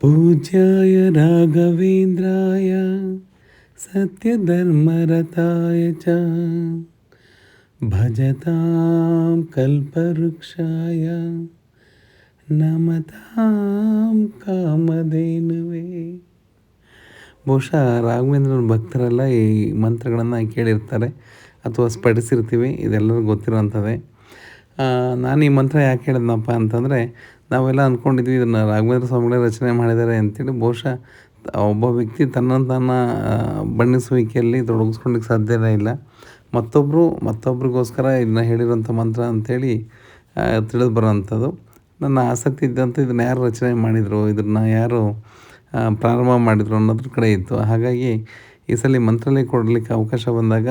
पूज्याय राघवेन्द्राय सत्यधर्मरताय च भजतां कल्पवृक्षाय नमतां कामधेनुवे. ಬಹುಶಃ ರಾಘವೇಂದ್ರನ ಭಕ್ತರೆಲ್ಲ ಈ ಮಂತ್ರಗಳನ್ನು ಕೇಳಿರ್ತಾರೆ ಅಥವಾ ಸ್ಫಟಿಸಿರ್ತೀವಿ, ಇದೆಲ್ಲರಿಗೂ ಗೊತ್ತಿರೋವಂಥದ್ದೇ. ನಾನು ಈ ಮಂತ್ರ ಯಾಕೆ ಹೇಳಿದ್ನಪ್ಪ ಅಂತಂದರೆ, ನಾವೆಲ್ಲ ಅಂದ್ಕೊಂಡಿದ್ವಿ ಇದನ್ನು ರಾಘವೇಂದ್ರ ಸ್ವಾಮಿಗಳೇ ರಚನೆ ಮಾಡಿದ್ದಾರೆ ಅಂತೇಳಿ. ಬಹುಶಃ ಒಬ್ಬ ವ್ಯಕ್ತಿ ತನ್ನನ್ನು ಬಣ್ಣಿಸುವಿಕೆಯಲ್ಲಿ ತೊಡಗಿಸ್ಕೊಳ್ಳಿಕ್ಕೆ ಸಾಧ್ಯವೇ ಇಲ್ಲ. ಮತ್ತೊಬ್ರಿಗೋಸ್ಕರ ಇದನ್ನ ಹೇಳಿರೋಂಥ ಮಂತ್ರ ಅಂಥೇಳಿ ತಿಳಿದು ಬರೋವಂಥದ್ದು. ನನ್ನ ಆಸಕ್ತಿ ಇದ್ದಂಥ ಇದನ್ನು ಯಾರು ರಚನೆ ಮಾಡಿದರು, ಇದನ್ನು ಯಾರು ಪ್ರಾರಂಭ ಮಾಡಿದರು ಅನ್ನೋದ್ರ ಕಡೆ ಇತ್ತು. ಹಾಗಾಗಿ ಈ ಸಲ ಮಂತ್ರಾಲಯ ಕೊಡಲಿಕ್ಕೆ ಅವಕಾಶ ಬಂದಾಗ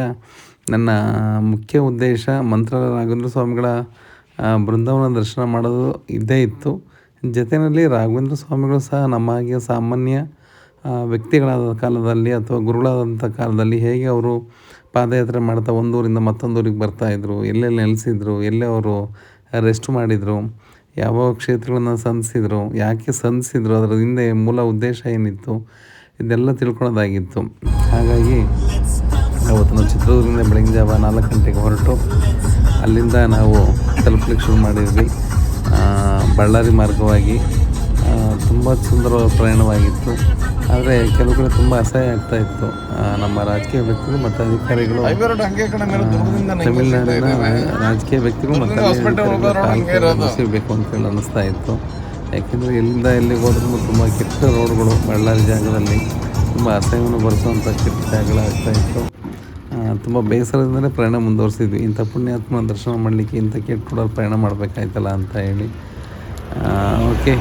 ನನ್ನ ಮುಖ್ಯ ಉದ್ದೇಶ ರಾಘವೇಂದ್ರ ಸ್ವಾಮಿಗಳ ಬೃಂದಾವನ ದರ್ಶನ ಮಾಡೋದು ಇದ್ದೇ ಇತ್ತು. ಜೊತೆಯಲ್ಲಿ ರಾಘವೇಂದ್ರ ಸ್ವಾಮಿಗಳು ಸಹ ನಮ್ಮ ಹಾಗೆ ಸಾಮಾನ್ಯ ವ್ಯಕ್ತಿಗಳಾದ ಕಾಲದಲ್ಲಿ ಅಥವಾ ಗುರುಗಳಾದಂಥ ಕಾಲದಲ್ಲಿ ಹೇಗೆ ಅವರು ಪಾದಯಾತ್ರೆ ಮಾಡ್ತಾ ಒಂದೂರಿಂದ ಮತ್ತೊಂದೂರಿಗೆ ಬರ್ತಾಯಿದ್ರು, ಎಲ್ಲೆಲ್ಲಿ ನೆಲೆಸಿದ್ರು, ಎಲ್ಲೇ ಅವರು ರೆಸ್ಟ್ ಮಾಡಿದರು, ಯಾವ ಕ್ಷೇತ್ರಗಳನ್ನು ಸಂಧಿಸಿದ್ರು, ಯಾಕೆ ಸಂಧಿಸಿದ್ರು, ಅದರ ಹಿಂದೆ ಮೂಲ ಉದ್ದೇಶ ಏನಿತ್ತು, ಇದೆಲ್ಲ ತಿಳ್ಕೊಳ್ಳೋದಾಗಿತ್ತು. ಹಾಗಾಗಿ ಅವತ್ತು ನಾವು ಚಿತ್ರದುರ್ಗದಿಂದ ಬೆಳಗಿನ ಜಾವ 4 ಗಂಟೆಗೆ ಹೊರಟು ಅಲ್ಲಿಂದ ನಾವು ತಲುಪಲಿಕ್ಕೆ ಶುರು ಮಾಡಿದ್ವಿ. ಬಳ್ಳಾರಿ ಮಾರ್ಗವಾಗಿ ತುಂಬ ಸುಂದರವಾದ ಪ್ರಯಾಣವಾಗಿತ್ತು. ಆದರೆ ಕೆಲವು ಕಡೆ ತುಂಬ ಅಸಹ್ಯ ಆಗ್ತಾಯಿತ್ತು. ನಮ್ಮ ರಾಜಕೀಯ ವ್ಯಕ್ತಿಗಳು ಮತ್ತು ಅಧಿಕಾರಿಗಳು, ತಮಿಳುನಾಡಿನ ರಾಜಕೀಯ ವ್ಯಕ್ತಿಗಳು ಮತ್ತು ಮುಗಿಸಬೇಕು ಅಂತೇಳಿ ಅನ್ನಿಸ್ತಾ ಇತ್ತು. ಯಾಕೆಂದರೆ ಎಲ್ಲಿಂದ ಎಲ್ಲಿಗೆ ಹೋದ್ರೂ ತುಂಬ ಕೆಟ್ಟ ರೋಡ್ಗಳು, ಬಳ್ಳಾರಿ ಜಾಗದಲ್ಲಿ ತುಂಬ ಅಸಹ್ಯವನ್ನು ಬರೆಸುವಂಥ ಕೆಟ್ಟ ಜಾಗಗಳಾಗ್ತಾಯಿತ್ತು. ತುಂಬ ಬೇಸರದಿಂದಲೇ ಪ್ರಯಾಣ ಮುಂದುವರಿಸಿದ್ವಿ. ಇಂಥ ಪುಣ್ಯಾತ್ಮನ ದರ್ಶನ ಮಾಡಲಿಕ್ಕೆ ಇಂಥ ಕೆಟ್ಟ ರೋಡಲ್ಲಿ ಪ್ರಯಾಣ ಮಾಡಬೇಕಾಯ್ತಲ್ಲ ಅಂತ ಹೇಳಿ. ಓಕೆ,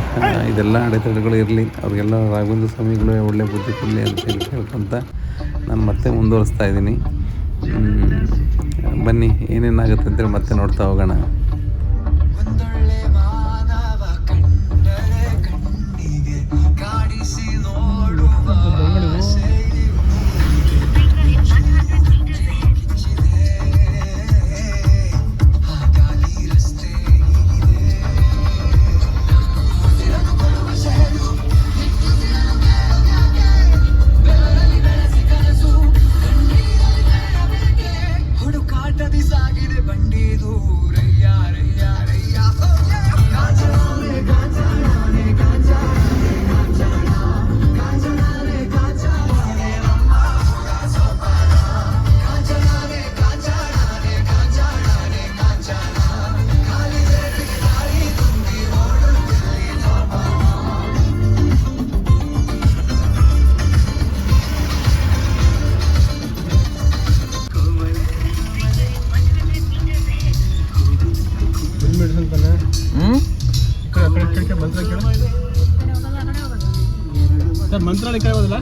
ಇದೆಲ್ಲ ಅಡೆತಡೆಗಳು ಇರಲಿ, ಅವ್ರಿಗೆಲ್ಲ ರಾಘವೇಂದ್ರ ಸ್ವಾಮಿಗಳು ಒಳ್ಳೆ ಬುದ್ಧಿ ಕೊಡಲಿ ಅಂತೇಳಿ ಕೇಳ್ಕೊತ ನಾನು ಮತ್ತೆ ಮುಂದುವರಿಸ್ತಾ ಇದ್ದೀನಿ. ಬನ್ನಿ, ಏನೇನಾಗುತ್ತೆ ಅಂತೇಳಿ ಮತ್ತೆ ನೋಡ್ತಾ ಹೋಗೋಣ. ಮಂತ್ರಾಲಯ ಕೇಳೋದಿಲ್ಲ,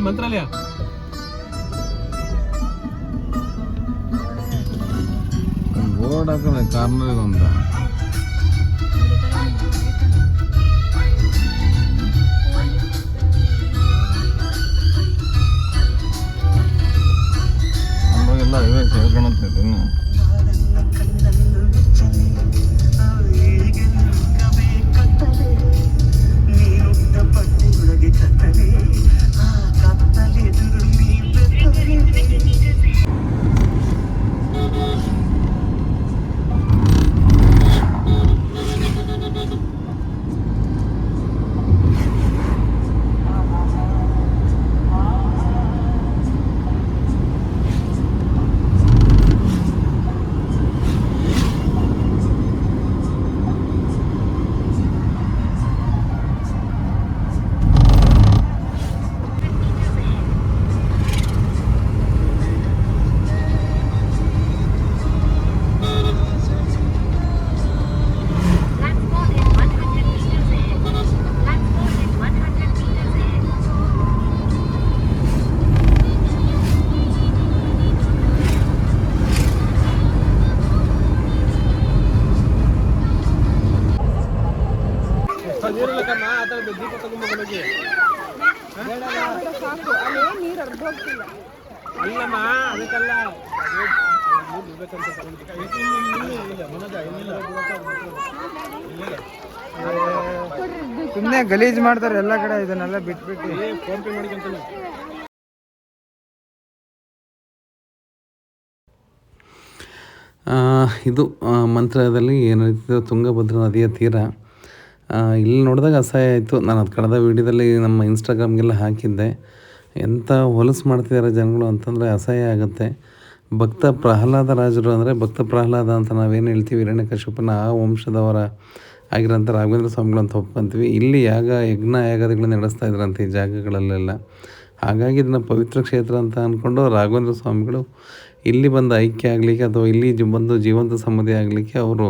ಮಂತ್ರಾಲಯ ಬೋರ್ಡ್ ಹಾಕಲ್ಲ, ಕಾರ್ನರ್ ಅಂತ ಎಲ್ಲ ಇವೇ ಸೇರ್ಕೊಳತ್ತೈತೆ. ಇನ್ನು ಅಲ್ಲಮ್ಮ, ಅದಕ್ಕಲ್ಲ ಸುಮ್ಮನೆ ಗಲೀಜ್ ಮಾಡ್ತಾರೆ ಎಲ್ಲ ಕಡೆ, ಇದನ್ನೆಲ್ಲ ಬಿಟ್ಬಿಟ್ಟು. ಫೋನ್ ಪೇ ಮಾಡಿಕೊಂತಾನೆ. ಇದು ಮಂತ್ರಾಲಯದಲ್ಲಿ ಏನಾಯ್ತು, ತುಂಗಭದ್ರಾ ನದಿಯ ತೀರ. ಇಲ್ಲಿ ನೋಡಿದಾಗ ಅಸಹ್ಯ ಆಯಿತು. ನಾನು ಅದು ಕಳೆದ ವೀಡಿಯೋದಲ್ಲಿ ನಮ್ಮ ಇನ್ಸ್ಟಾಗ್ರಾಮ್ಗೆಲ್ಲ ಹಾಕಿದ್ದೆ. ಎಂಥ ಹೊಲಸು ಮಾಡ್ತಿದ್ದಾರೆ ಜನಗಳು ಅಂತಂದರೆ ಅಸಹ್ಯ ಆಗುತ್ತೆ. ಭಕ್ತ ಪ್ರಹ್ಲಾದ ರಾಜರು ಅಂದರೆ ಭಕ್ತ ಪ್ರಹ್ಲಾದ ಅಂತ ನಾವೇನು ಹೇಳ್ತೀವಿ, ಹಿರಣ್ಯಕಶಿಪನ ಆ ವಂಶದವರ ಆಗಿರೋಂಥ ರಾಘವೇಂದ್ರ ಸ್ವಾಮಿಗಳು ಅಂತ ಒಪ್ಕೊಂತೀವಿ. ಇಲ್ಲಿ ಯಜ್ಞ ಯಾಗಾದಿಗಳನ್ನ ನಡೆಸ್ತಾ ಇದ್ರಂತೆ ಈ ಜಾಗಗಳಲ್ಲೆಲ್ಲ. ಹಾಗಾಗಿ ಇದನ್ನು ಪವಿತ್ರ ಕ್ಷೇತ್ರ ಅಂತ ಅಂದ್ಕೊಂಡು ರಾಘವೇಂದ್ರ ಸ್ವಾಮಿಗಳು ಇಲ್ಲಿ ಬಂದು ಐಕ್ಯ ಆಗಲಿಕ್ಕೆ ಅಥವಾ ಇಲ್ಲಿ ಬಂದು ಜೀವಂತ ಸಮಾಧಿ ಆಗಲಿಕ್ಕೆ ಅವರು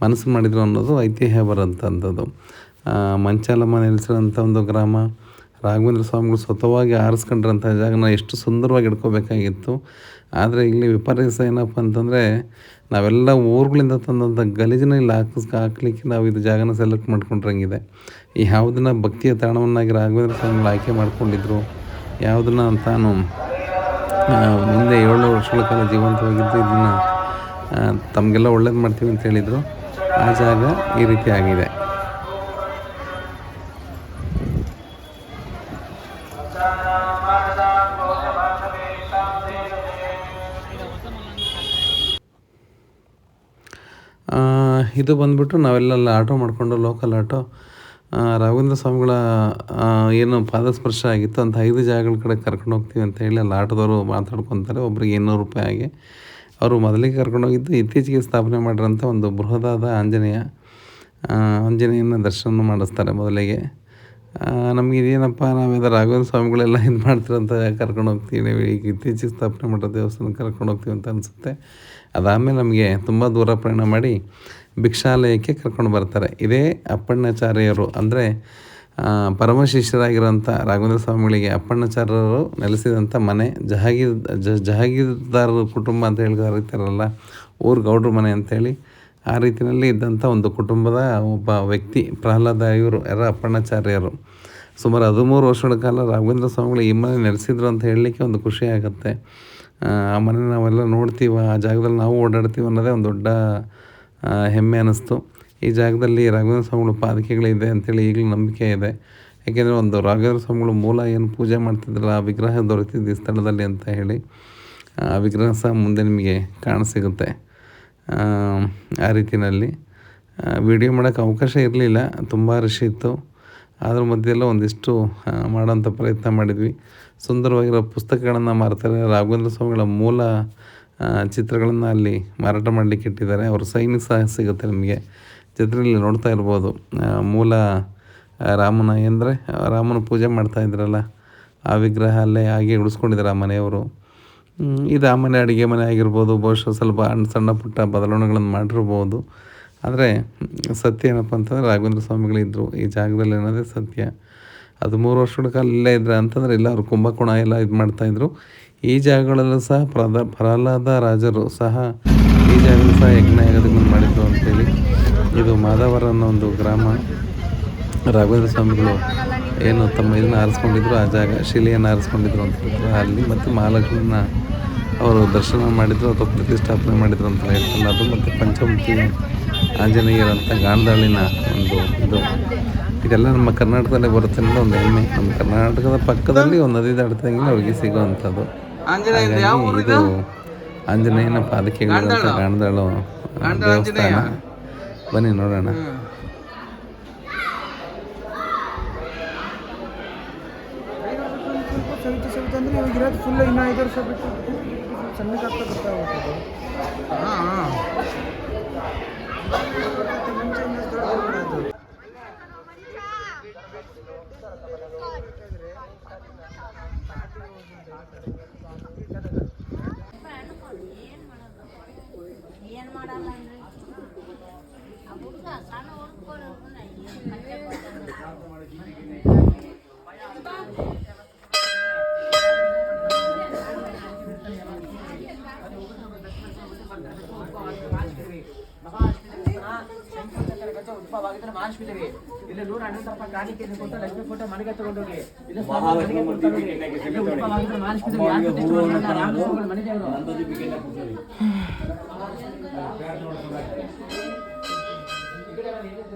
ಮನಸ್ಸು ಮಾಡಿದರು ಅನ್ನೋದು ಐತಿಹ್ಯ ಬರೋಂಥದ್ದು. ಮಂಚಾಲಮ್ಮ ನೆಲೆಸಿರೋಂಥ ಒಂದು ಗ್ರಾಮ, ರಾಘವೇಂದ್ರ ಸ್ವಾಮಿಗಳು ಸ್ವತಃವಾಗಿ ಆರಿಸ್ಕೊಂಡಿರೋಂಥ ಜಾಗನ ಎಷ್ಟು ಸುಂದರವಾಗಿ ಇಟ್ಕೋಬೇಕಾಗಿತ್ತು. ಆದರೆ ಇಲ್ಲಿ ವಿಪರ್ಯಾಸ ಏನಪ್ಪ ಅಂತಂದರೆ, ನಾವೆಲ್ಲ ಊರುಗಳಿಂದ ತಂದಂಥ ಗಲೀಜನ್ನ ಇಲ್ಲಿ ಹಾಕ್ಲಿಕ್ಕೆ ನಾವು ಇದು ಜಾಗನ ಸೆಲೆಕ್ಟ್ ಮಾಡ್ಕೊಂಡ್ರಂಗಿದೆ. ಯಾವುದನ್ನ ಭಕ್ತಿಯ ತಾಣವನ್ನಾಗಿ ರಾಘವೇಂದ್ರ ಸ್ವಾಮಿಗಳು ಆಯ್ಕೆ ಮಾಡ್ಕೊಂಡಿದ್ರು, ಯಾವುದನ್ನ ತಾನು ಮುಂದೆ 7 ವರ್ಷಗಳ ಕಾಲ ಜೀವಂತವಾಗಿದ್ದು ಇದನ್ನು ತಮಗೆಲ್ಲ ಒಳ್ಳೇದು ಮಾಡ್ತೀವಿ ಅಂತ ಹೇಳಿದರು, ಆ ಜಾಗ ಈ ರೀತಿ ಆಗಿದೆ. ಇದು ಬಂದುಬಿಟ್ಟು ನಾವೆಲ್ಲ ಆಟೋ ಮಾಡಿಕೊಂಡು ಲೋಕಲ್ ಆಟೋ ರಾಘವೇಂದ್ರ ಸ್ವಾಮಿಗಳ ಏನು ಪಾದಸ್ಪರ್ಶ ಆಗಿತ್ತು ಅಂತ 5 ಜಾಗಗಳ ಕಡೆ ಕರ್ಕೊಂಡು ಹೋಗ್ತೀವಿ ಅಂತ ಹೇಳಿ ಅಲ್ಲಿ ಆಟೋದವರು ಮಾತಾಡ್ಕೊತಾರೆ. ಒಬ್ರಿಗೆ 200 ರೂಪಾಯಿ ಆಗಿ. ಅವರು ಮೊದಲಿಗೆ ಕರ್ಕೊಂಡೋಗಿದ್ದು ಇತ್ತೀಚೆಗೆ ಸ್ಥಾಪನೆ ಮಾಡಿರೋಂಥ ಒಂದು ಬೃಹದಾದ ಆಂಜನೇಯನ ದರ್ಶನ ಮಾಡಿಸ್ತಾರೆ ಮೊದಲಿಗೆ. ನಮಗೆ ಇದೇನಪ್ಪ, ನಾವೆಲ್ಲ ರಾಘವೇಂದ್ರ ಸ್ವಾಮಿಗಳೆಲ್ಲ ಇದು ಮಾಡ್ತಿರೋಂಥ ಕರ್ಕೊಂಡು ಹೋಗ್ತೀವಿ, ಈಗ ಇತ್ತೀಚೆಗೆ ಸ್ಥಾಪನೆ ಮಾಡಿರೋ ದೇವಸ್ಥಾನಕ್ಕೆ ಕರ್ಕೊಂಡು ಹೋಗ್ತೀವಿ ಅಂತ ಅನಿಸುತ್ತೆ. ಅದಾದಮೇಲೆ ನಮಗೆ ತುಂಬ ದೂರ ಪ್ರಯಾಣ ಮಾಡಿ ಭಿಕ್ಷಾಲಯಕ್ಕೆ ಕರ್ಕೊಂಡು ಬರ್ತಾರೆ. ಇದೇ ಅಪ್ಪಣ್ಣಾಚಾರ್ಯರು ಅಂದರೆ ಪರಮಶಿಷ್ಯರಾಗಿರೋಂಥ ರಾಘವೇಂದ್ರ ಸ್ವಾಮಿಗಳಿಗೆ ಅಪ್ಪಣ್ಣಾಚಾರ್ಯರು ನೆಲೆಸಿದಂಥ ಮನೆ, ಜಹಾಗೀರ್ದಾರ ಕುಟುಂಬ ಅಂತ ಹೇಳ್ತಾರಲ್ಲ, ಊರು ಗೌಡ್ರ ಮನೆ ಅಂಥೇಳಿ ಆ ರೀತಿಯಲ್ಲಿ ಇದ್ದಂಥ ಒಂದು ಕುಟುಂಬದ ಒಬ್ಬ ವ್ಯಕ್ತಿ ಪ್ರಹ್ಲಾದ. ಇವರು ಅಪ್ಪಣ್ಣಾಚಾರ್ಯರು ಸುಮಾರು 13 ವರ್ಷಗಳ ಕಾಲ ರಾಘವೇಂದ್ರ ಸ್ವಾಮಿಗಳು ಈ ಮನೆ ನೆಲೆಸಿದ್ರು ಅಂತ ಹೇಳಲಿಕ್ಕೆ ಒಂದು ಖುಷಿ ಆಗುತ್ತೆ. ಆ ಮನೆ ನಾವೆಲ್ಲ ನೋಡ್ತೀವಿ, ಆ ಜಾಗದಲ್ಲಿ ನಾವು ಓಡಾಡ್ತೀವಿ ಅನ್ನೋದೇ ಒಂದು ದೊಡ್ಡ ಹೆಮ್ಮೆ ಅನ್ನಿಸ್ತು. ಈ ಜಾಗದಲ್ಲಿ ರಾಘವೇಂದ್ರ ಸ್ವಾಮಿಗಳು ಪಾದಕೆಗಳಿದೆ ಅಂಥೇಳಿ ಈಗಲೂ ನಂಬಿಕೆ ಇದೆ. ಯಾಕೆಂದರೆ ಒಂದು ರಾಘವೇಂದ್ರ ಸ್ವಾಮಿಗಳು ಮೂಲ ಏನು ಪೂಜೆ ಮಾಡ್ತಿದ್ರಲ್ಲ, ಆ ವಿಗ್ರಹ ದೊರೆತಿದ್ದು ಈ ಸ್ಥಳದಲ್ಲಿ ಅಂತ ಹೇಳಿ. ಆ ವಿಗ್ರಹ ಸಹ ಮುಂದೆ ನಿಮಗೆ ಕಾಣಸಿಗುತ್ತೆ. ಆ ರೀತಿಯಲ್ಲಿ ವಿಡಿಯೋ ಮಾಡೋಕ್ಕೆ ಅವಕಾಶ ಇರಲಿಲ್ಲ, ತುಂಬ ರಶ್ ಇತ್ತು. ಅದ್ರ ಮಧ್ಯೆಲ್ಲ ಒಂದಿಷ್ಟು ಮಾಡೋಂಥ ಪ್ರಯತ್ನ ಮಾಡಿದ್ವಿ. ಸುಂದರವಾಗಿರೋ ಪುಸ್ತಕಗಳನ್ನು ಮಾರ್ತಾರೆ. ರಾಘವೇಂದ್ರ ಸ್ವಾಮಿಗಳ ಮೂಲ ಚಿತ್ರಗಳನ್ನು ಅಲ್ಲಿ ಮಾರಾಟ ಮಾಡಲಿಕ್ಕೆ ಇಟ್ಟಿದ್ದಾರೆ. ಅವ್ರ ಸೈನ್ ಸಹ ಸಿಗುತ್ತೆ ನಿಮಗೆ. ಚಿತ್ರದಲ್ಲಿ ನೋಡ್ತಾ ಇರ್ಬೋದು, ಮೂಲ ರಾಮನ ಅಂದರೆ ರಾಮನ ಪೂಜೆ ಮಾಡ್ತಾಯಿದ್ರಲ್ಲ ಆ ವಿಗ್ರಹ ಅಲ್ಲೇ ಹಾಗೆ ಉಳಿಸ್ಕೊಂಡಿದ್ದಾರೆ ಆ ಮನೆಯವರು. ಇದು ಆ ಮನೆ ಅಡುಗೆ ಮನೆ ಆಗಿರ್ಬೋದು, ಬಹುಶಃ ಸ್ವಲ್ಪ ಸಣ್ಣ ಪುಟ್ಟ ಬದಲಾವಣೆಗಳನ್ನು ಮಾಡಿರ್ಬೋದು. ಆದರೆ ಸತ್ಯ ಏನಪ್ಪ ಅಂತಂದರೆ ರಾಘವೇಂದ್ರ ಸ್ವಾಮಿಗಳಿದ್ದರು ಈ ಜಾಗದಲ್ಲಿ ಅನ್ನೋದೇ ಸತ್ಯ. 13 ವರ್ಷಗಳ ಕಾಲ ಇಲ್ಲೇ ಇದ್ರೆ ಅಂತಂದರೆ ಇಲ್ಲ ಅವರು ಕುಂಭಕೋಣ ಎಲ್ಲ ಇದು ಮಾಡ್ತಾಯಿದ್ರು. ಈ ಜಾಗಗಳಲ್ಲೂ ಸಹ ಪ್ರಹ್ಲಾದ ರಾಜರು ಸಹ ಈ ಜಾಗದಲ್ಲೂ ಸಹ ಯಜ್ಞಯಾಗಗಳನ್ನು ಮಾಡಿದ್ರು ಅಂತೇಳಿ. ಇದು ಮಾಧವರ ಅನ್ನೋ ಒಂದು ಗ್ರಾಮ. ರಾಘವೇಂದ್ರ ಸ್ವಾಮಿಗಳು ಏನು ತಮ್ಮ ಇದನ್ನು ಆರಿಸ್ಕೊಂಡಿದ್ರು, ಆ ಜಾಗ ಶಿಲೆಯನ್ನು ಆರಿಸ್ಕೊಂಡಿದ್ರು ಅಂತ ಹೇಳ್ತಾರೆ ಅಲ್ಲಿ. ಮತ್ತು ಮಹಾಲಕ್ಷ್ಮಿನ ಅವರು ದರ್ಶನ ಮಾಡಿದರು ಅಥವಾ ಪ್ರತಿಷ್ಠಾಪನೆ ಮಾಡಿದರು ಅಂತ ಹೇಳ್ತಾರೆ. ಅದು ಮತ್ತು ಪಂಚಮುಖಿ ಆಂಜನೇಯರಂಥ ಗಾಣದಾಳಿನ ಒಂದು ಇದೆಲ್ಲ ನಮ್ಮ ಕರ್ನಾಟಕದಲ್ಲೇ ಬರುತ್ತೆ ಅನ್ನೋದು ಒಂದು ಹೆಮ್ಮೆ. ನಮ್ಮ ಕರ್ನಾಟಕದ ಪಕ್ಕದಲ್ಲಿ ಒಂದು ನದಿ ದಾಡ್ತಂಗೆ ಅವ್ರಿಗೆ ಸಿಗೋವಂಥದ್ದು. ಹಾಗಾಗಿ ಇದು ಆಂಜನೇಯನ ಪಾದಕೆಗಳಿರಂಥ ಗಾಣದಾಳು ದೇವಸ್ಥಾನ. ಬನ್ನಿ ನೋಡೋಣ. ಸವಿತ ಅಂದರೆ ಇವಾಗ ಇರೋದು ಫುಲ್ ಇನ್ನೂ 5 ವರ್ಷ ಬಿಟ್ಟು ಸಣ್ಣಕ್ಕೆ ಆಗ್ತಾ ಬರ್ತಾ ಹೋಗ್ತದೆ. ಏನು ಮಾಡಲ್ಲ ಅಂದರೆ ಹುಡುಗ ಸಣ್ಣ ಹುಡುಗ ಇಲ್ಲಿ 150 ರೂಪಾಯಿ ಕಾಣಿಕೆ ಕೊಟ್ಟು ಲಕ್ಷ್ಮಿ ಫೋಟೋ ಮನೆಗೆ ತಗೊಂಡೋಗಿ ಇಲ್ಲ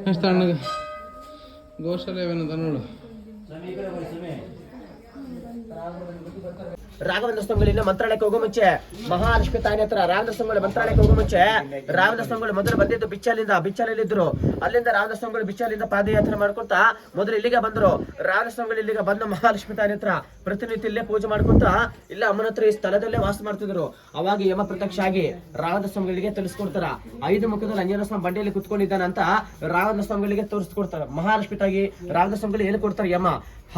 ಎಷ್ಟು ತಣ್ಣಗೆ ಗೋಶಾಲೆ ಏನದ ನೋಡು. ರಾಘವೇಂದ್ರ ಸ್ವಾಮಿಗಳಿಂದ ಮಂತ್ರಾಲಯಕ್ಕೆ ಹೋಗೋ ಮುಂಚೆ ಮಹಾಲಕ್ಷ್ಮಿ ತಾಯಿ ಹತ್ರ ರಾಘವೇಂದ್ರ ಸ್ವಾಮಿಗಳು ಮಂತ್ರಾಲಯಕ್ಕೆ ಹೋಗೋ ಮುಂಚೆ ರಾಘವೇಂದ್ರ ಸ್ವಾಮಿಗಳು ಮೊದಲು ಬಂದಿದ್ದು ಬಿಚ್ಚಲಿದ್ರು. ಅಲ್ಲಿಂದ ರಾಘವೇಂದ್ರ ಸ್ವಾಮಿಗಳು ಬಿಚ್ಚಲಿಂದ ಪಾದಯಾತ್ರೆ ಮಾಡ್ಕೊಂತ ಮೊದಲು ಇಲ್ಲಿಗೆ ಬಂದ್ರು. ರಾಘವೇಂದ್ರ ಸ್ವಾಮಿಗಳು ಇಲ್ಲಿಗೆ ಬಂದು ಮಹಾಲಕ್ಷ್ಮಿ ತಾಯಿ ಹತ್ರ ಪ್ರತಿನಿತ್ಯ ಇಲ್ಲೇ ಪೂಜೆ ಮಾಡ್ಕೊಂತ ಇಲ್ಲ ಅಮ್ಮನ ಹತ್ರ ಈ ಸ್ಥಳದಲ್ಲೇ ವಾಸ ಮಾಡ್ತಿದ್ರು. ಅವಾಗ ಯಮ ಪ್ರತ್ಯಕ್ಷ ಆಗಿ ರಾಘವೇಂದ್ರ ಸ್ವಾಮಿಗಳಿಗೆ ತಿಳಿಸ್ಕೊಡ್ತಾರ. 5 ಮುಖದಲ್ಲಿ ಆಂಜನೇಯ ಸ್ವಾಮಿ ಬಂಡೆಯಲ್ಲಿ ಕುತ್ಕೊಂಡಿದ್ದಾನಂತ ರಾಘವೇಂದ್ರ ಸ್ವಾಮಿಗಳಿಗೆ ತೋರಿಸ್ಕೊಡ್ತಾರ. ಮಹಾಲಕ್ಷ್ಮಿ ತಾಯಿ ರಾಘವೇಂದ್ರ ಸ್ವಾಮಿಗಳು ಏನು ಕೊಡ್ತಾರೆ ಯಮ.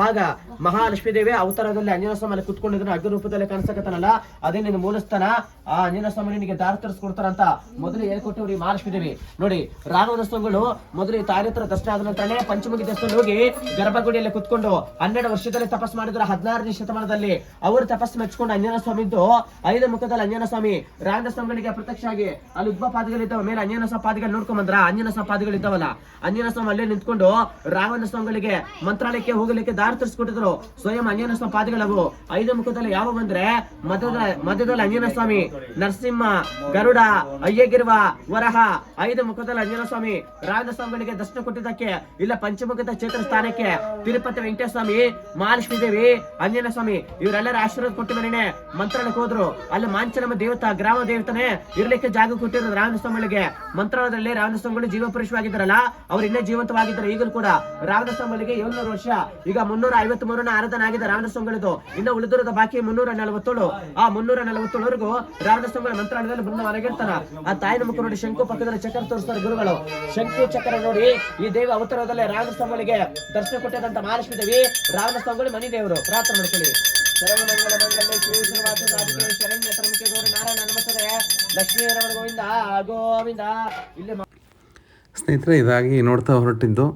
ಆಗ ಮಹಾಲಕ್ಷ್ಮೀ ದೇವಿ ಅವತಾರದಲ್ಲಿ ಆಂಜನೇಯ ಸ್ವಾಮಿ ಕುತ್ಕೊಂಡಿದ್ರು. ಅಗ್ರ ರೂಪದಲ್ಲಿ ಕಾಣಿಸಕತ್ತಾನಲ್ಲ ಅದೇ ನಿನ್ನ ಮೂಲಸ್ಥಾನ. ಆ ಆಂಜನೇಯ ಸ್ವಾಮಿ ನಿನಗೆ ದಾರಿ ತರಿಸ್ಕೊಡ್ತಾರಂತ ಮೊದಲು ಹೇಳ್ಕೊಟ್ಟವ್ರಿ ಮಹಾಲಕ್ಷ್ಮೀ ದೇವಿ. ನೋಡಿ ರಾಘವೇಂದ್ರ ಸ್ವಾಮಿಗಳು ಮೊದಲು ತಾಯಿ ಹತ್ರ ದರ್ಶನ ಆದ ನಂತರನೇ ಪಂಚಮುಖಿ ದೇವಸ್ಥಾನ ಹೋಗಿ ಗರ್ಭಗುಡಿಯಲ್ಲಿ ಕುತ್ಕೊಂಡು 12 ವರ್ಷದಲ್ಲಿ ತಪಸ್ ಮಾಡಿದ್ರು. 16ನೇ ಶತಮಾನದಲ್ಲಿ ಅವರು ತಪಸ್ಸು ಮೆಚ್ಕೊಂಡು ಆಂಜನೇಯ ಸ್ವಾಮಿ ಇದ್ದು 5 ಮುಖದಲ್ಲಿ ಆಂಜನೇಯ ಸ್ವಾಮಿ ರಾಘವೇಂದ್ರ ಸ್ವಾಮಿಗಳಿಗೆ ಪ್ರತ್ಯಕ್ಷ ಆಗಿ ಅಲ್ಲಿ ಉದ್ಭವ ಪಾದಗಳಿದ್ದಾವ. ಮೇಲೆ ಆಂಜನೇಯ ಸ್ವಾಮಿ ಪಾದಗಳು ನೋಡ್ಕೊಂಡ್ ಬಂದ್ರ. ಆಂಜನೇಯ ಸ್ವಾಮಿ ಪಾದಗಳಿದ್ದಾವಲ್ಲ ಆಂಜನೇಯ ಸ್ವಾಮಿ ಅಲ್ಲೇ ನಿಂತ್ಕೊಂಡು ರಾಘವೇಂದ್ರ ಸ್ವಾಮಿಗಳಿಗೆ ಮಂತ್ರಾಲಯಕ್ಕೆ ಹೋಗಲಿಕ್ಕೆ ದಾರಿ ತರಿಸ್ಕೊಟ್ಟಿದ್ರು. ಸ್ವಯಂ ಆಂಜನೇಯ ಸ್ವಾಮಿ ಪಾದಗಳವು. 5 ಮುಖದಲ್ಲಿ ಯಾವ ಬಂದ್ರೆ ಮಧ್ಯದಲ್ಲಿ ಆಂಜನೇಯ ಸ್ವಾಮಿ, ನರಸಿಂಹ, ಗರುಡ, ಅಯ್ಯಗಿರುವ, ವರಹ 5 ಮುಖದಲ್ಲಿ ಆಂಜನೇಯ ಸ್ವಾಮಿ ರಾಘವೇಂದ್ರ ಸ್ವಾಮಿಗಳಿಗೆ ದರ್ಶನ ಕೊಟ್ಟಿದ್ದಕ್ಕೆ ಇಲ್ಲ ಪಂಚಮುಖದ ಕ್ಷೇತ್ರ ಸ್ಥಾನಕ್ಕೆ ತಿರುಪತಿ ವೆಂಕಟೇಶ್ವರ ಸ್ವಾಮಿ, ಮಹಾಲಕ್ಷ್ಮೀ ದೇವಿ, ಆಂಜನೇಯ ಸ್ವಾಮಿ ಇವರೆಲ್ಲರ ಆಶೀರ್ವಾದ ಕೊಟ್ಟ ಮೇಲೆನೆ ಮಂತ್ರಾಲಯಕ್ಕೆ ಹೋದ್ರು. ಅಲ್ಲಿ ಮಾಂಚನಮ್ಮ ದೇವತಾ ಗ್ರಾಮ ದೇವತಾನೆ ಇರ್ಲಿಕ್ಕೆ ಜಾಗ ಕೊಟ್ಟಿರೋದು ರಾಘವೇಂದ್ರ ಸ್ವಾಮಿಗಳಿಗೆ. ಮಂತ್ರಾಲಯದಲ್ಲಿ ರಾಘವೇಂದ್ರ ಸ್ವಾಮಿಗಳು ಜೀವಪುರುಷವಾಗಿದ್ದಾರಲ್ಲ ಅವ್ರು ಇನ್ನೇ ಜೀವಂತವಾಗಿದ್ದಾರೆ. ಈಗಲೂ ಕೂಡ ರಾಘವೇಂದ್ರ ಸ್ವಾಮಿಗಳಿಗೆ 700 ವರ್ಷ. ಈಗ 353 ಆರಾಧನೆ ಆಗಿದೆ ರಾಘವೇಂದ್ರ ಸ್ವಾಮಿಗಳದು. ಇನ್ನು ಉಳಿದಿರೋದ ಬಾಕಿ 347. ಆ 347ವರೆಗೂ ರಾಘವೇಂದ್ರ ಸ್ವಾಮಿಗಳ ಮಂತ್ರಾಲಯದಲ್ಲಿ ಬೃಂದಾವನಾಗಿರ್ತಾರ. ಆ ತಾಯಿನ ಮುಖ ನೋಡಿ ಶಂಕು ಪಕ್ಕದಲ್ಲಿ ಚಕ್ರ ತೋರಿಸ್ತಾರೆ ಗುರುಗಳು. ಶಂಕು ಚಕ್ರ ನೋಡಿ ಈ ದೇವಿ ಅವತಾರದಲ್ಲಿ ರಾಘವೇಂದ್ರ ಸ್ವಾಮಿಗಳಿಗೆ ದರ್ಶನ ಕೊಟ್ಟಿದ್ದಂತ ಮಹಾಲಕ್ಷ್ಮೀ ದೇವಿ ರಾಘವೇಂದ್ರ ಸ್ವಾಮಿಗಳು ಮನಿ ದೇವರು. ಪ್ರಾರ್ಥನೆ ಮಾಡ್ಕೊಳ್ಳಿ. ಸರ್ವಮಂಗಲ ಮಂಗಲ್ಯ ಶ್ರೀ ಶ್ರೀನಿವಾಸ ಸಾಧಿಕೆ ಶರಣ್ಯ ತ್ರಂಬಿಕೆ ಗೌರಿ ನಾರಾಯಣ ನಮಸ್ತೇ ಲಕ್ಷ್ಮೀ ರಮಣ ಗೋವಿಂದ ಗೋವಿಂದ. ಇಲ್ಲಿ ಸ್ನೇಹಿತರೆ, ಇದಾಗಿ ನೋಡ್ತಾ ಹೊರಟಿದ್ದು.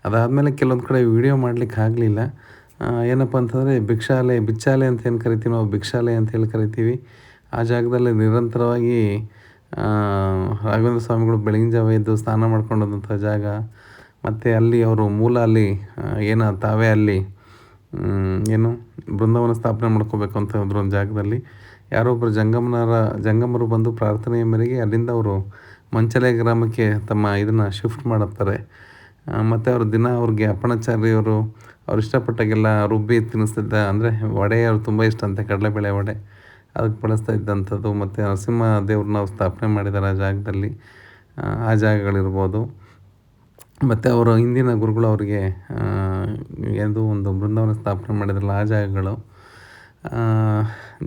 ಅದಾದಮೇಲೆ ಕೆಲವೊಂದು ಕಡೆ ವಿಡಿಯೋ ಮಾಡಲಿಕ್ಕೆ ಆಗಲಿಲ್ಲ. ಏನಪ್ಪ ಅಂತಂದರೆ ಬಿಚ್ಚಾಲೆ ಅಂತ ಏನು ಕರಿತೀವಿ ನಾವು, ಭಿಕ್ಷಾಲೆ ಅಂತ ಹೇಳಿ ಕರಿತೀವಿ. ಆ ಜಾಗದಲ್ಲಿ ನಿರಂತರವಾಗಿ ರಾಘವೇಂದ್ರ ಸ್ವಾಮಿಗಳು ಬೆಳಗಿನ ಜಾವ ಎದ್ದು ಸ್ನಾನ ಮಾಡ್ಕೊಂಡಂಥ ಜಾಗ. ಮತ್ತು ಅಲ್ಲಿ ಅವರು ಮೂಲ ಅಲ್ಲಿ ತಾವೇ ಅಲ್ಲಿ ಏನು ಬೃಂದಾವನ ಸ್ಥಾಪನೆ ಮಾಡ್ಕೋಬೇಕು ಅಂತ ಹೋದ್ರು. ಒಂದು ಜಾಗದಲ್ಲಿ ಯಾರೊಬ್ಬರು ಜಂಗಮರು ಬಂದು ಪ್ರಾರ್ಥನೆಯ ಮೇರೆಗೆ ಅಲ್ಲಿಂದ ಅವರು ಮಂಚಲೆ ಗ್ರಾಮಕ್ಕೆ ತಮ್ಮ ಇದನ್ನು ಶಿಫ್ಟ್ ಮಾಡುತ್ತಾರೆ. ಮತ್ತು ಅವರು ದಿನ ಅವ್ರಿಗೆ ಅಪ್ಪಣಾಚಾರ್ಯವರು ಅವ್ರು ಇಷ್ಟಪಟ್ಟಾಗೆಲ್ಲ ರುಬ್ಬಿ ತಿನ್ನಿಸ್ತಿದ್ದ, ಅಂದರೆ ವಡೆ ಅವ್ರು ತುಂಬ ಇಷ್ಟ ಅಂತೆ, ಕಡಲೆಬೇಳೆ ವಡೆ ಅದಕ್ಕೆ ಬಳಸ್ತಾ ಇದ್ದಂಥದ್ದು. ಮತ್ತು ನರಸಿಂಹ ದೇವ್ರನ್ನ ನಾವು ಸ್ಥಾಪನೆ ಮಾಡಿದ್ದಾರೆ ಆ ಜಾಗದಲ್ಲಿ. ಆ ಜಾಗಗಳಿರ್ಬೋದು. ಮತ್ತು ಅವರು ಹಿಂದಿನ ಗುರುಗಳು ಅವರಿಗೆ ಒಂದು ಬೃಂದಾವನ ಸ್ಥಾಪನೆ ಮಾಡಿದ್ರಲ್ಲ ಆ ಜಾಗಗಳು.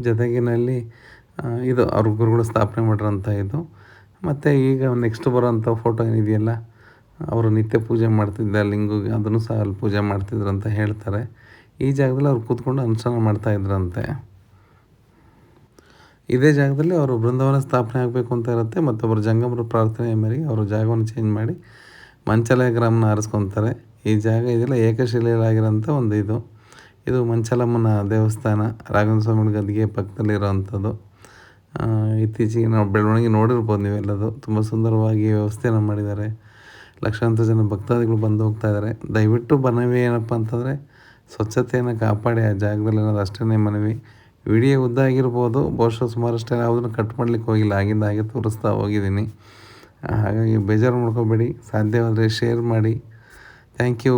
ಜೊತೆಗಿನಲ್ಲಿ ಇದು ಅವ್ರ ಗುರುಗಳು ಸ್ಥಾಪನೆ ಮಾಡಿರೋಂಥ ಇದು. ಮತ್ತು ಈಗ ನೆಕ್ಸ್ಟ್ ಬರೋಂಥ ಫೋಟೋ ಏನಿದೆಯಲ್ಲ, ಅವರು ನಿತ್ಯ ಪೂಜೆ ಮಾಡ್ತಿದ್ದ ಲಿಂಗಿಗೆ ಅದನ್ನು ಸಹ ಅಲ್ಲಿ ಪೂಜೆ ಮಾಡ್ತಿದ್ರು ಅಂತ ಹೇಳ್ತಾರೆ. ಈ ಜಾಗದಲ್ಲಿ ಅವ್ರು ಕೂತ್ಕೊಂಡು ಅನುಷ್ಠಾನ ಮಾಡ್ತಾಯಿದ್ರಂತೆ. ಇದೇ ಜಾಗದಲ್ಲಿ ಅವರು ಬೃಂದಾವನ ಸ್ಥಾಪನೆ ಆಗಬೇಕು ಅಂತ ಇರುತ್ತೆ. ಮತ್ತೊಬ್ಬರು ಜಂಗಮರ ಪ್ರಾರ್ಥನೆಯ ಮೇರೆಗೆ ಅವರು ಜಾಗವನ್ನು ಚೇಂಜ್ ಮಾಡಿ ಮಂಚಾಲಯ ಗ್ರಾಮನ ಆರಿಸ್ಕೊತಾರೆ. ಈ ಜಾಗ ಇದೆಲ್ಲ ಏಕಶಿಲೆಯಲ್ಲಾಗಿರೋಂಥ ಒಂದು ಇದು ಮಂಚಾಲಮ್ಮನ ದೇವಸ್ಥಾನ, ರಾಘವೇಂದ್ರ ಸ್ವಾಮಿ ಗದ್ದಿಗೆ ಪಕ್ಕದಲ್ಲಿರೋವಂಥದ್ದು. ಇತ್ತೀಚೆಗೆ ನಾವು ಬೆಳವಣಿಗೆ ನೋಡಿರ್ಬೋದು ನೀವೆಲ್ಲದು. ತುಂಬ ಸುಂದರವಾಗಿ ವ್ಯವಸ್ಥೆಯನ್ನು ಮಾಡಿದ್ದಾರೆ. ಲಕ್ಷಾಂತರ ಜನ ಭಕ್ತಾದಿಗಳು ಬಂದು ಹೋಗ್ತಾ ಇದ್ದಾರೆ. ದಯವಿಟ್ಟು ಮನವಿ ಏನಪ್ಪ ಅಂತಂದರೆ ಸ್ವಚ್ಛತೆಯನ್ನು ಕಾಪಾಡಿ ಆ ಜಾಗದಲ್ಲಿ ಅನ್ನೋದು ಅಷ್ಟೇ ಮನವಿ. ವಿಡಿಯೋ ಉದ್ದ ಆಗಿರ್ಬೋದು, ಬಹುಶಃ ಸುಮಾರಷ್ಟೇ ಯಾವುದನ್ನು ಕಟ್ ಮಾಡಲಿಕ್ಕೆ ಹೋಗಿಲ್ಲ, ಆಗಿಂದ ಹಾಗೆ ತೋರಿಸ್ತಾ ಹೋಗಿದ್ದೀನಿ. ಹಾಗಾಗಿ ಬೇಜಾರು ಮಾಡ್ಕೋಬೇಡಿ. ಸಾಧ್ಯವಾದರೆ ಶೇರ್ ಮಾಡಿ. Thank you.